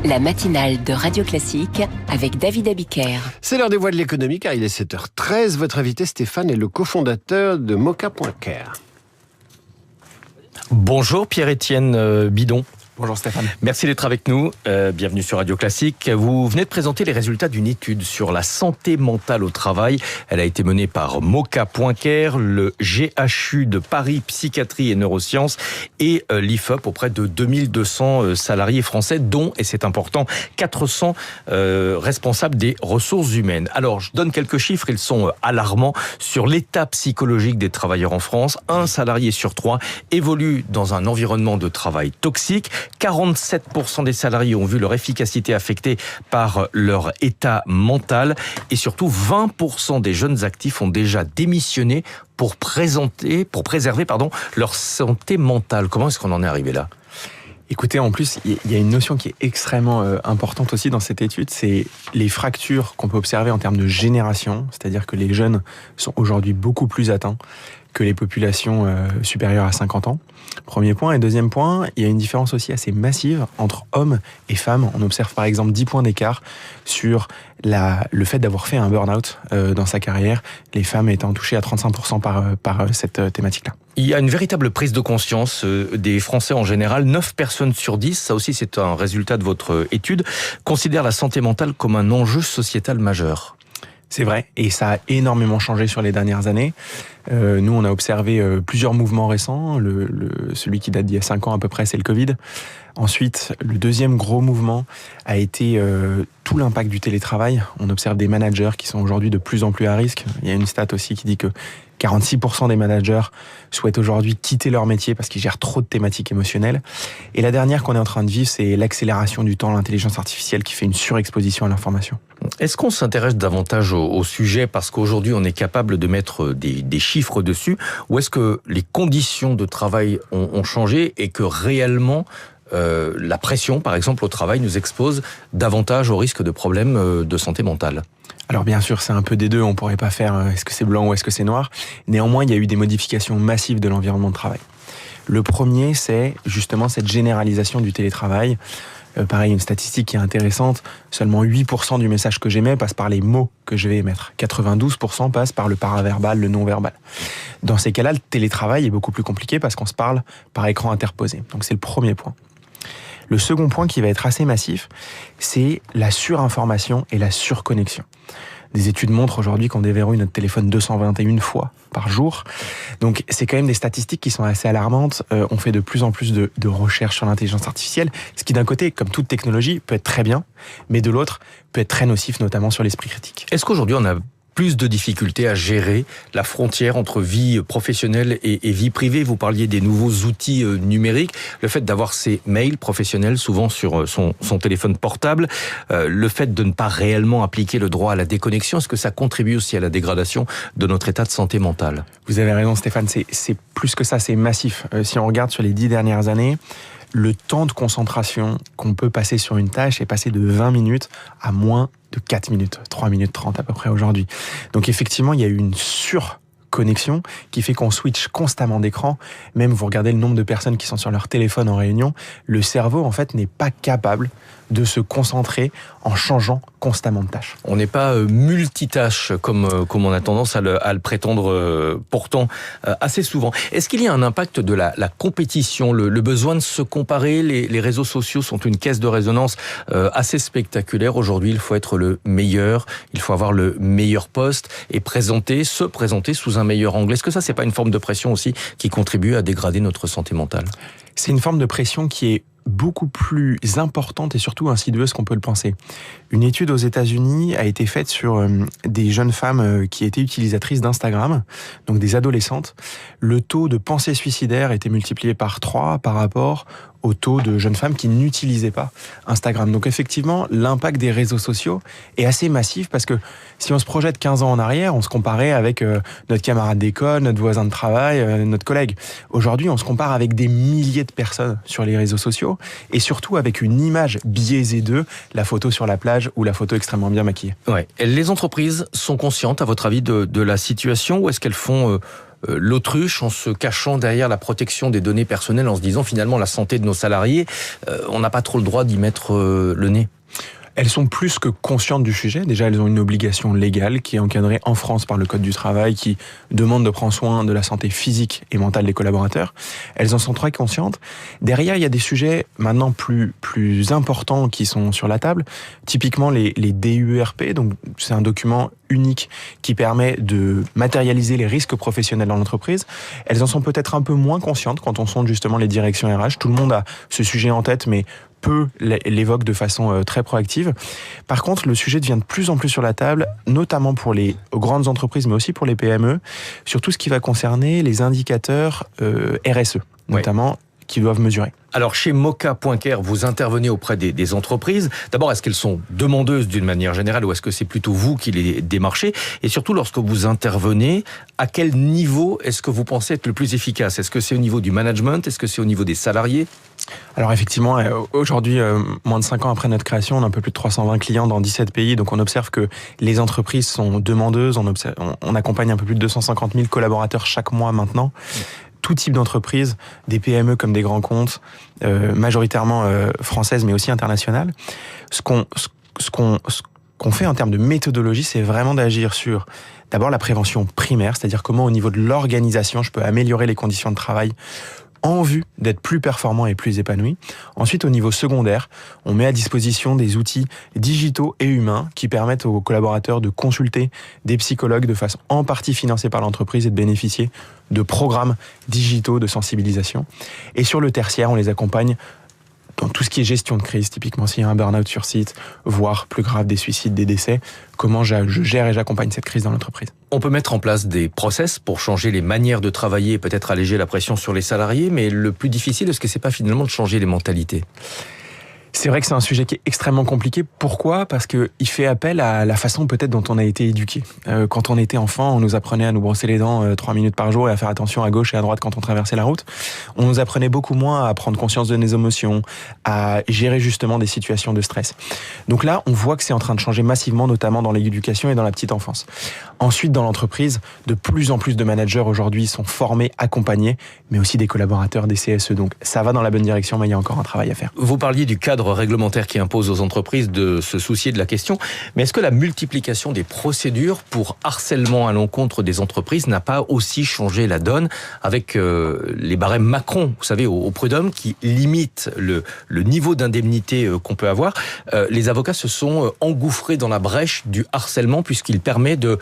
La matinale de Radio Classique avec David Abiker. C'est l'heure des voix de l'économie car il est 7h13. Votre invité Stéphane est le cofondateur de Moka.care. Bonjour Pierre-Étienne Bidon. Bonjour Stéphane. Merci d'être avec nous. Bienvenue sur Radio Classique. Vous venez de présenter les résultats d'une étude sur la santé mentale au travail. Elle a été menée par Moka.care, le GHU de Paris Psychiatrie et Neurosciences et l'IFOP auprès de 2200 salariés français, dont, et c'est important, 400 responsables des ressources humaines. Alors, je donne quelques chiffres, ils sont alarmants sur l'état psychologique des travailleurs en France. Un salarié sur 3 évolue dans un environnement de travail toxique. 47% des salariés ont vu leur efficacité affectée par leur état mental et surtout 20% des jeunes actifs ont déjà démissionné pour préserver leur santé mentale. Comment est-ce qu'on en est arrivé là ? Écoutez, en plus, il y a une notion qui est extrêmement importante aussi dans cette étude, c'est les fractures qu'on peut observer en termes de génération, c'est-à-dire que les jeunes sont aujourd'hui beaucoup plus atteints que les populations supérieures à 50 ans. Premier point. Et deuxième point, il y a une différence aussi assez massive entre hommes et femmes. On observe par exemple 10 points d'écart sur le fait d'avoir fait un burn-out dans sa carrière, les femmes étant touchées à 35% par cette thématique-là. Il y a une véritable prise de conscience des Français en général. 9 personnes sur 10, ça aussi c'est un résultat de votre étude, considèrent la santé mentale comme un enjeu sociétal majeur. C'est vrai, et ça a énormément changé sur les dernières années. Nous, on a observé plusieurs mouvements récents. Celui qui date d'il y a 5 ans à peu près, c'est le Covid. Ensuite, le deuxième gros mouvement a été tout l'impact du télétravail. On observe des managers qui sont aujourd'hui de plus en plus à risque. Il y a une stat aussi qui dit que 46% des managers souhaitent aujourd'hui quitter leur métier parce qu'ils gèrent trop de thématiques émotionnelles. Et la dernière qu'on est en train de vivre, c'est l'accélération du temps, l'intelligence artificielle qui fait une surexposition à l'information. Est-ce qu'on s'intéresse davantage au sujet parce qu'aujourd'hui on est capable de mettre des chiffres dessus, ou est-ce que les conditions de travail ont changé et que réellement la pression, par exemple, au travail nous expose davantage au risque de problèmes de santé mentale ? Alors bien sûr, c'est un peu des deux, on pourrait pas faire est-ce que c'est blanc ou est-ce que c'est noir. Néanmoins, il y a eu des modifications massives de l'environnement de travail. Le premier, c'est justement cette généralisation du télétravail. Pareil, une statistique qui est intéressante, seulement 8% du message que j'émets passe par les mots que je vais émettre. 92% passe par le paraverbal, le non-verbal. Dans ces cas-là, le télétravail est beaucoup plus compliqué parce qu'on se parle par écran interposé. Donc c'est le premier point. Le second point qui va être assez massif, c'est la surinformation et la surconnexion. Des études montrent aujourd'hui qu'on déverrouille notre téléphone 221 fois par jour. Donc c'est quand même des statistiques qui sont assez alarmantes. On fait de plus en plus de recherches sur l'intelligence artificielle, ce qui d'un côté, comme toute technologie, peut être très bien, mais de l'autre, peut être très nocif, notamment sur l'esprit critique. Est-ce qu'aujourd'hui on a plus de difficultés à gérer la frontière entre vie professionnelle et vie privée? Vous parliez des nouveaux outils numériques, le fait d'avoir ses mails professionnels souvent sur son téléphone portable, le fait de ne pas réellement appliquer le droit à la déconnexion, est-ce que ça contribue aussi à la dégradation de notre état de santé mentale? Vous avez raison Stéphane, c'est plus que ça, c'est massif. Si on regarde sur les 10 dernières années, le temps de concentration qu'on peut passer sur une tâche est passé de 20 minutes à moins de 4 minutes, 3 minutes 30 à peu près aujourd'hui. Donc effectivement, il y a eu une surconnexion qui fait qu'on switch constamment d'écran. Même vous regardez le nombre de personnes qui sont sur leur téléphone en réunion, le cerveau en fait n'est pas capable de se concentrer en changeant constamment de tâche. On n'est pas multitâche comme on a tendance à le prétendre pourtant assez souvent. Est-ce qu'il y a un impact de la compétition, le besoin de se comparer? Les réseaux sociaux sont une caisse de résonance assez spectaculaire. Aujourd'hui, il faut être le meilleur, il faut avoir le meilleur poste et se présenter sous un meilleur angle. Est-ce que ça, c'est pas une forme de pression aussi qui contribue à dégrader notre santé mentale? C'est une forme de pression qui est beaucoup plus importante et surtout insidieuse qu'on peut le penser. Une étude aux États-Unis a été faite sur des jeunes femmes qui étaient utilisatrices d'Instagram, donc des adolescentes. Le taux de pensée suicidaire était multiplié par 3 par rapport au taux de jeunes femmes qui n'utilisaient pas Instagram. Donc effectivement, l'impact des réseaux sociaux est assez massif parce que si on se projette 15 ans en arrière, on se comparait avec notre camarade d'école, notre voisin de travail, notre collègue. Aujourd'hui, on se compare avec des milliers de personnes sur les réseaux sociaux et surtout avec une image biaisée d'eux, la photo sur la plage ou la photo extrêmement bien maquillée. Ouais. Les entreprises sont conscientes, à votre avis, de la situation ou est-ce qu'elles font l'autruche en se cachant derrière la protection des données personnelles, en se disant finalement la santé de nos salariés, on n'a pas trop le droit d'y mettre le nez. Elles sont plus que conscientes du sujet. Déjà, elles ont une obligation légale qui est encadrée en France par le Code du travail qui demande de prendre soin de la santé physique et mentale des collaborateurs. Elles en sont très conscientes. Derrière, il y a des sujets maintenant plus importants qui sont sur la table. Typiquement, les DUERP. Donc, c'est un document unique qui permet de matérialiser les risques professionnels dans l'entreprise. Elles en sont peut-être un peu moins conscientes quand on sonde justement les directions RH. Tout le monde a ce sujet en tête, mais peu l'évoque de façon très proactive. Par contre, le sujet devient de plus en plus sur la table, notamment pour les grandes entreprises, mais aussi pour les PME, sur tout ce qui va concerner les indicateurs RSE, notamment, qui doivent mesurer. Alors, chez Moka.care, vous intervenez auprès des entreprises. D'abord, est-ce qu'elles sont demandeuses d'une manière générale ou est-ce que c'est plutôt vous qui les démarchez? Et surtout, lorsque vous intervenez, à quel niveau est-ce que vous pensez être le plus efficace? Est-ce que c'est au niveau du management? Est-ce que c'est au niveau des salariés? Alors effectivement, aujourd'hui, moins de 5 ans après notre création, on a un peu plus de 320 clients dans 17 pays. Donc on observe que les entreprises sont demandeuses. On accompagne un peu plus de 250 000 collaborateurs chaque mois maintenant. Tout type d'entreprise, des PME comme des grands comptes, majoritairement françaises mais aussi internationales. Ce qu'on fait en termes de méthodologie, c'est vraiment d'agir sur d'abord la prévention primaire, c'est-à-dire comment au niveau de l'organisation, je peux améliorer les conditions de travail en vue d'être plus performant et plus épanoui. Ensuite, au niveau secondaire, on met à disposition des outils digitaux et humains qui permettent aux collaborateurs de consulter des psychologues de façon en partie financée par l'entreprise et de bénéficier de programmes digitaux de sensibilisation. Et sur le tertiaire, on les accompagne dans tout ce qui est gestion de crise, typiquement s'il y a un burn-out sur site, voire plus grave des suicides, des décès, comment je gère et j'accompagne cette crise dans l'entreprise. On peut mettre en place des process pour changer les manières de travailler et peut-être alléger la pression sur les salariés, mais le plus difficile, est-ce que c'est pas finalement de changer les mentalités ? C'est vrai que c'est un sujet qui est extrêmement compliqué. Pourquoi ? Parce que il fait appel à la façon peut-être dont on a été éduqué. Quand on était enfant, on nous apprenait à nous brosser les dents 3 minutes par jour et à faire attention à gauche et à droite quand on traversait la route. On nous apprenait beaucoup moins à prendre conscience de nos émotions, à gérer justement des situations de stress. Donc là, on voit que c'est en train de changer massivement, notamment dans l'éducation et dans la petite enfance. Ensuite, dans l'entreprise, de plus en plus de managers aujourd'hui sont formés, accompagnés, mais aussi des collaborateurs, des CSE. Donc ça va dans la bonne direction, mais il y a encore un travail à faire. Vous parliez du cadre réglementaire qui impose aux entreprises de se soucier de la question, mais est-ce que la multiplication des procédures pour harcèlement à l'encontre des entreprises n'a pas aussi changé la donne avec les barèmes Macron, vous savez, au prud'homme, qui limitent le niveau d'indemnité qu'on peut avoir. Les avocats se sont engouffrés dans la brèche du harcèlement puisqu'il permet de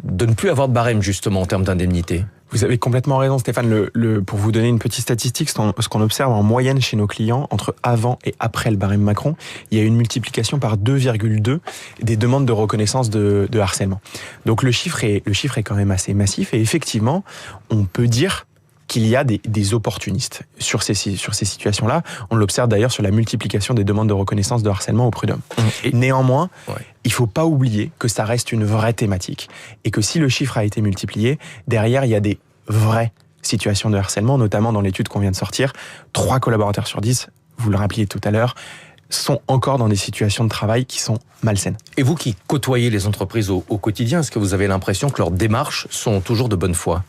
ne plus avoir de barème justement en termes d'indemnité. Vous avez complètement raison, Stéphane. Pour vous donner une petite statistique, ce qu'on observe en moyenne chez nos clients, entre avant et après le barème Macron, il y a une multiplication par 2,2 des demandes de reconnaissance de harcèlement. Donc le chiffre est quand même assez massif et effectivement, on peut dire qu'il y a des opportunistes sur ces situations-là. On l'observe d'ailleurs sur la multiplication des demandes de reconnaissance de harcèlement au prud'homme. Néanmoins, il ne faut pas oublier que ça reste une vraie thématique et que si le chiffre a été multiplié, derrière, il y a des vraies situations de harcèlement, notamment dans l'étude qu'on vient de sortir. 3 collaborateurs sur 10, vous le rappeliez tout à l'heure, sont encore dans des situations de travail qui sont malsaines. Et vous qui côtoyez les entreprises au quotidien, est-ce que vous avez l'impression que leurs démarches sont toujours de bonne foi ?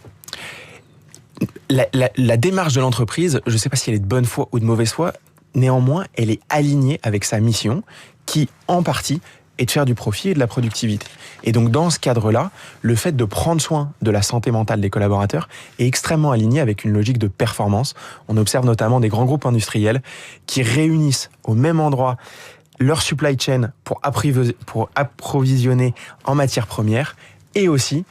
La démarche de l'entreprise, je ne sais pas si elle est de bonne foi ou de mauvaise foi, néanmoins, elle est alignée avec sa mission qui, en partie, est de faire du profit et de la productivité. Et donc, dans ce cadre-là, le fait de prendre soin de la santé mentale des collaborateurs est extrêmement aligné avec une logique de performance. On observe notamment des grands groupes industriels qui réunissent au même endroit leur supply chain pour approvisionner en matières premières et aussi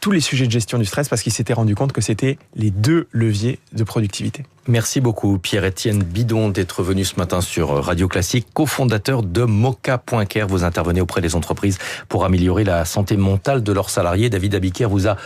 tous les sujets de gestion du stress parce qu'ils s'étaient rendus compte que c'était les 2 leviers de productivité. Merci beaucoup Pierre-Étienne Bidon d'être venu ce matin sur Radio Classique, cofondateur de Moka.care. Vous intervenez auprès des entreprises pour améliorer la santé mentale de leurs salariés. David Abiker vous a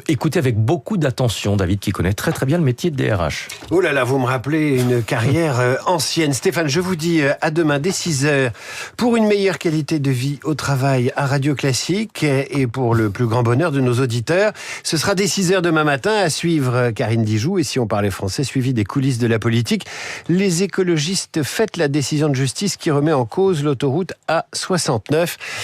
écouté avec beaucoup d'attention. David qui connaît très très bien le métier de DRH. Oh là là, vous me rappelez une carrière ancienne. Stéphane, je vous dis à demain dès 6h pour une meilleure qualité de vie au travail à Radio Classique et pour le plus grand bonheur de nos auditeurs. Ce sera dès 6h demain matin à suivre Karine Dijoux et si on parlait français, suivi des coulisses de la politique. Les écologistes fêtent la décision de justice qui remet en cause l'autoroute A69.